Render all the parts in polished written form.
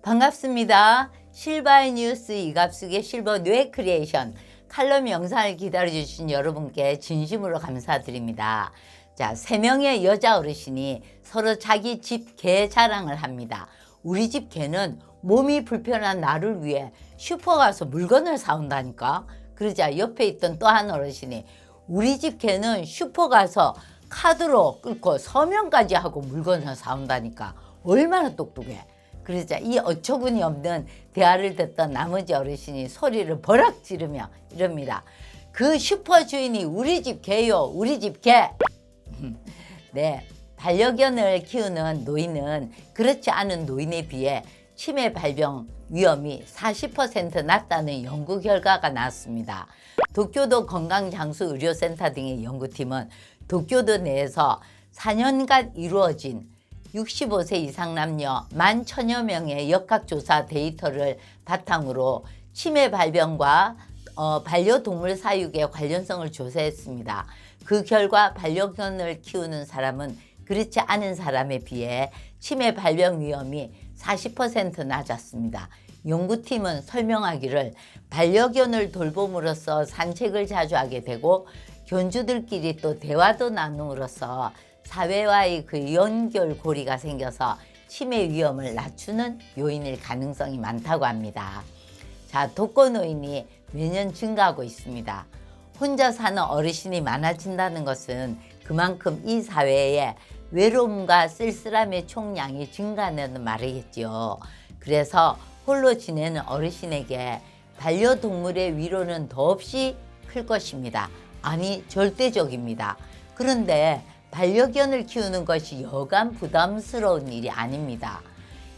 반갑습니다. 실바의 뉴스 이갑숙의 실버 뇌 크리에이션 칼럼 영상을 기다려주신 여러분께 진심으로 감사드립니다. 자, 3명의 여자 어르신이 서로 자기 집 개 자랑을 합니다. 우리 집 개는 몸이 불편한 나를 위해 슈퍼 가서 물건을 사온다니까. 그러자 옆에 있던 또 한 어르신이 우리 집 개는 슈퍼 가서 카드로 끊고 서명까지 하고 물건을 사온다니까. 얼마나 똑똑해. 그러자 이 어처구니 없는 대화를 듣던 나머지 어르신이 소리를 버럭 지르며 이럽니다. 그 슈퍼 주인이 우리 집 개요. 우리 집 개. 네, 반려견을 키우는 노인은 그렇지 않은 노인에 비해 치매 발병 위험이 40% 낮다는 연구 결과가 나왔습니다. 도쿄도 건강장수의료센터 등의 연구팀은 도쿄도 내에서 4년간 이루어진 65세 이상 남녀 11,000여 명의 역학조사 데이터를 바탕으로 치매 발병과 반려동물 사육의 관련성을 조사했습니다. 그 결과 반려견을 키우는 사람은 그렇지 않은 사람에 비해 치매 발병 위험이 40% 낮았습니다. 연구팀은 설명하기를 반려견을 돌봄으로써 산책을 자주 하게 되고 견주들끼리 또 대화도 나눔으로써 사회와의 그 연결고리가 생겨서 치매 위험을 낮추는 요인일 가능성이 많다고 합니다. 자, 독거노인이 매년 증가하고 있습니다. 혼자 사는 어르신이 많아진다는 것은 그만큼 이 사회에 외로움과 쓸쓸함의 총량이 증가한다는 말이겠죠. 그래서 홀로 지내는 어르신에게 반려동물의 위로는 더없이 클 것입니다. 아니, 절대적입니다. 그런데 반려견을 키우는 것이 여간 부담스러운 일이 아닙니다.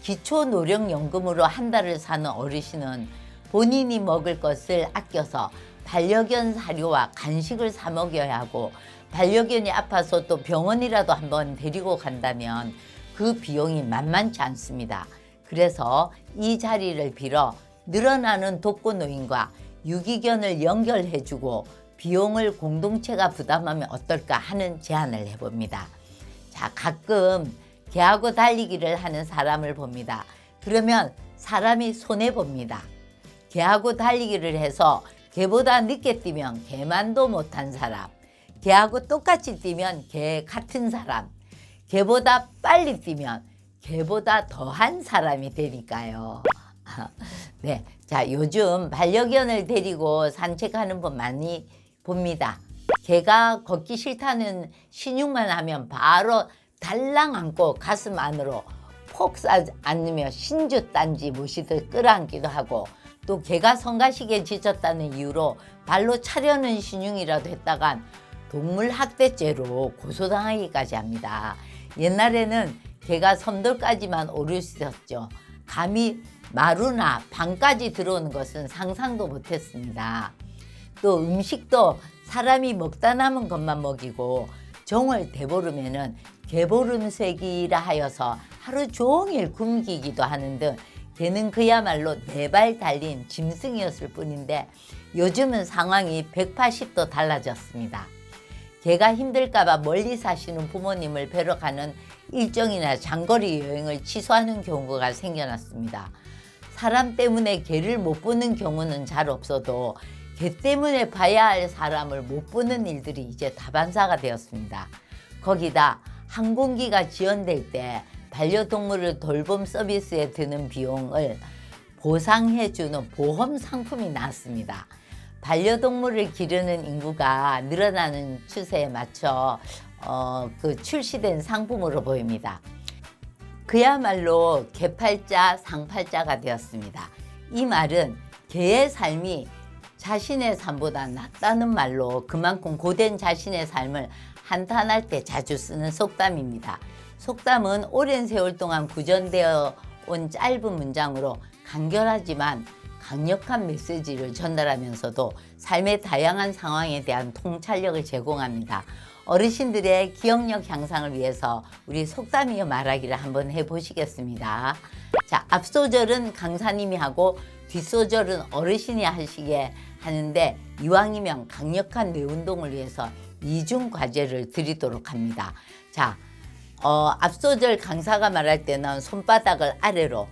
기초노령연금으로 한 달을 사는 어르신은 본인이 먹을 것을 아껴서 반려견 사료와 간식을 사 먹여야 하고 반려견이 아파서 또 병원이라도 한번 데리고 간다면 그 비용이 만만치 않습니다. 그래서 이 자리를 빌어 늘어나는 독거노인과 유기견을 연결해주고 비용을 공동체가 부담하면 어떨까 하는 제안을 해봅니다. 자, 가끔 개하고 달리기를 하는 사람을 봅니다. 그러면 사람이 손해봅니다. 개하고 달리기를 해서 개보다 늦게 뛰면 개만도 못한 사람, 개하고 똑같이 뛰면 개 같은 사람, 개보다 빨리 뛰면 개보다 더한 사람이 되니까요. 네, 자, 요즘 반려견을 데리고 산책하는 분 많이 봅니다. 개가 걷기 싫다는 신용만 하면 바로 달랑 안고 가슴 안으로 폭 안으며 신주 딴지 모시듯 끌어안기도 하고 또 개가 성가시게 지쳤다는 이유로 발로 차려는 신용이라도 했다간 동물 학대죄로 고소당하기까지 합니다. 옛날에는 개가 섬돌까지만 오를 수 있었죠. 감히 마루나 방까지 들어오는 것은 상상도 못했습니다. 또 음식도 사람이 먹다 남은 것만 먹이고 정월 대보름에는 개보름색이라 하여서 하루 종일 굶기기도 하는 등 개는 그야말로 4발 달린 짐승이었을 뿐인데 요즘은 상황이 180도 달라졌습니다. 개가 힘들까봐 멀리 사시는 부모님을 뵈러 가는 일정이나 장거리 여행을 취소하는 경우가 생겨났습니다. 사람 때문에 개를 못 보는 경우는 잘 없어도 개 때문에 봐야 할 사람을 못 보는 일들이 이제 다반사가 되었습니다. 거기다 항공기가 지연될 때 반려동물을 돌봄 서비스에 드는 비용을 보상해주는 보험 상품이 나왔습니다. 반려동물을 기르는 인구가 늘어나는 추세에 맞춰 출시된 상품으로 보입니다. 그야말로 개팔자 상팔자가 되었습니다. 이 말은 개의 삶이 자신의 삶보다 낫다는 말로 그만큼 고된 자신의 삶을 한탄할 때 자주 쓰는 속담입니다. 속담은 오랜 세월 동안 구전되어 온 짧은 문장으로 간결하지만 강력한 메시지를 전달하면서도 삶의 다양한 상황에 대한 통찰력을 제공합니다. 어르신들의 기억력 향상을 위해서 우리 속담이어 말하기를 한번 해보시겠습니다. 자, 앞소절은 강사님이 하고 뒷소절은 어르신이 하시게 하는데 이왕이면 강력한 뇌운동을 위해서 이중 과제를 드리도록 합니다. 자, 앞소절 강사가 말할 때는 손바닥을 아래로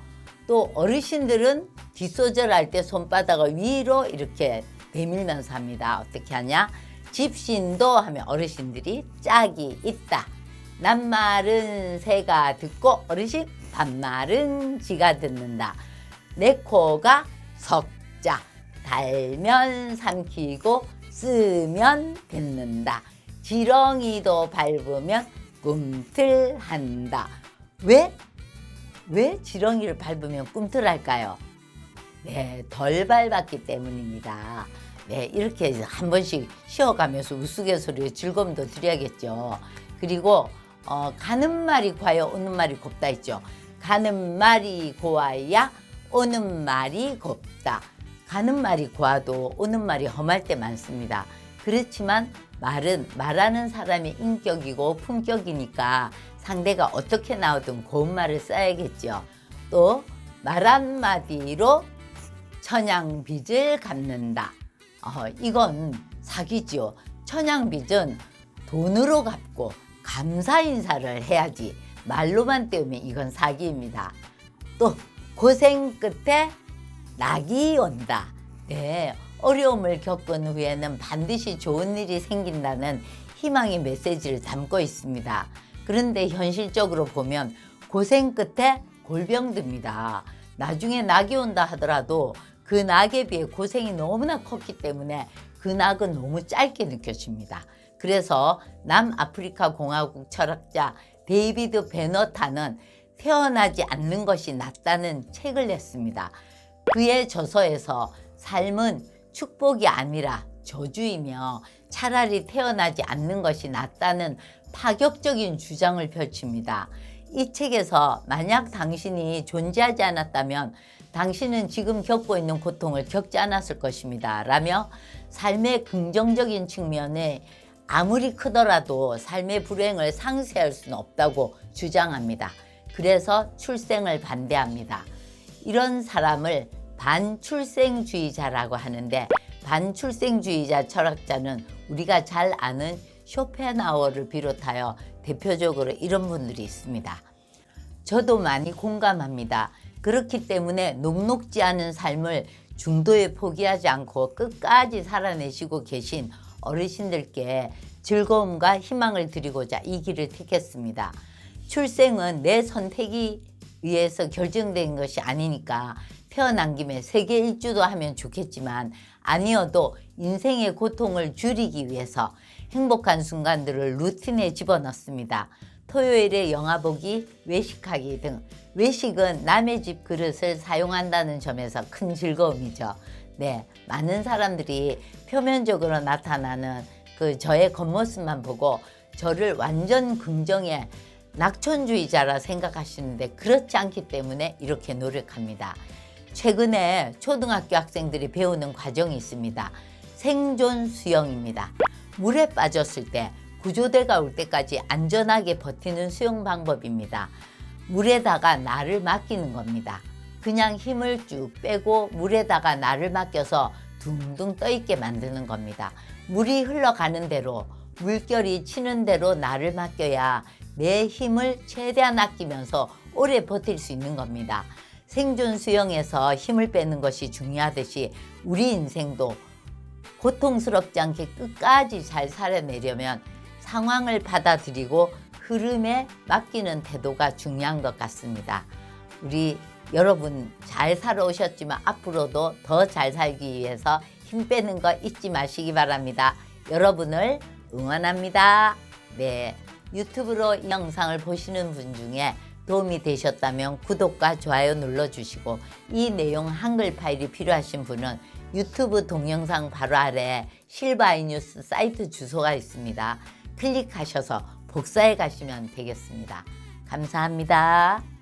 또 어르신들은 뒷소절할 때 손바닥을 위로 이렇게 내밀면서 합니다. 어떻게 하냐? 집신도 하면 어르신들이 짝이 있다. 낱말은 새가 듣고 어르신 반말은 지가 듣는다. 내 코가 석자. 달면 삼키고 쓰면 뱉는다. 지렁이도 밟으면 꿈틀한다. 왜 지렁이를 밟으면 꿈틀할까요? 네, 덜 밟았기 때문입니다. 네, 이렇게 한 번씩 쉬어가면서 우스갯소리로 즐거움도 드려야겠죠. 그리고 가는 말이 고와야 오는 말이 곱다 했죠. 가는 말이 고와야 오는 말이 곱다. 가는 말이 고와도 오는 말이 험할 때 많습니다. 그렇지만 말은 말하는 사람의 인격이고 품격이니까 상대가 어떻게 나오든 고운 말을 써야겠죠. 또 말 한마디로 천냥빚을 갚는다. 이건 사기지요. 천냥빚은 돈으로 갚고 감사 인사를 해야지 말로만 때우면 이건 사기입니다. 또 고생 끝에 낙이 온다. 네, 어려움을 겪은 후에는 반드시 좋은 일이 생긴다는 희망의 메시지를 담고 있습니다. 그런데 현실적으로 보면 고생 끝에 골병 듭니다. 나중에 낙이 온다 하더라도 그 낙에 비해 고생이 너무나 컸기 때문에 그 낙은 너무 짧게 느껴집니다. 그래서 남아프리카 공화국 철학자 데이비드 베너타는 태어나지 않는 것이 낫다는 책을 냈습니다. 그의 저서에서 삶은 축복이 아니라 저주이며 차라리 태어나지 않는 것이 낫다는 파격적인 주장을 펼칩니다. 이 책에서 만약 당신이 존재하지 않았다면 당신은 지금 겪고 있는 고통을 겪지 않았을 것입니다. 라며 삶의 긍정적인 측면에 아무리 크더라도 삶의 불행을 상쇄할 수는 없다고 주장합니다. 그래서 출생을 반대합니다. 이런 사람을 반출생주의자라고 하는데 반출생주의자 철학자는 우리가 잘 아는 쇼펜하우어를 비롯하여 대표적으로 이런 분들이 있습니다. 저도 많이 공감합니다. 그렇기 때문에 녹록지 않은 삶을 중도에 포기하지 않고 끝까지 살아내시고 계신 어르신들께 즐거움과 희망을 드리고자 이 길을 택했습니다. 출생은 내 선택이 의해서 결정된 것이 아니니까 태어난 김에 세계 일주도 하면 좋겠지만 아니어도 인생의 고통을 줄이기 위해서 행복한 순간들을 루틴에 집어넣습니다. 토요일에 영화 보기, 외식하기 등 외식은 남의 집 그릇을 사용한다는 점에서 큰 즐거움이죠. 네, 많은 사람들이 표면적으로 나타나는 저의 겉모습만 보고 저를 완전 긍정의 낙천주의자라 생각하시는데 그렇지 않기 때문에 이렇게 노력합니다. 최근에 초등학교 학생들이 배우는 과정이 있습니다. 생존 수영입니다. 물에 빠졌을 때 구조대가 올 때까지 안전하게 버티는 수영 방법입니다. 물에다가 나를 맡기는 겁니다. 그냥 힘을 쭉 빼고 물에다가 나를 맡겨서 둥둥 떠있게 만드는 겁니다. 물이 흘러가는 대로 물결이 치는 대로 나를 맡겨야 내 힘을 최대한 아끼면서 오래 버틸 수 있는 겁니다. 생존 수영에서 힘을 빼는 것이 중요하듯이 우리 인생도 고통스럽지 않게 끝까지 잘 살아내려면 상황을 받아들이고 흐름에 맡기는 태도가 중요한 것 같습니다. 우리 여러분 잘 살아오셨지만 앞으로도 더 잘 살기 위해서 힘 빼는 거 잊지 마시기 바랍니다. 여러분을 응원합니다. 네, 유튜브로 이 영상을 보시는 분 중에 도움이 되셨다면 구독과 좋아요 눌러주시고 이 내용 한글 파일이 필요하신 분은 유튜브 동영상 바로 아래 실버아이뉴스 사이트 주소가 있습니다. 클릭하셔서 복사해 가시면 되겠습니다. 감사합니다.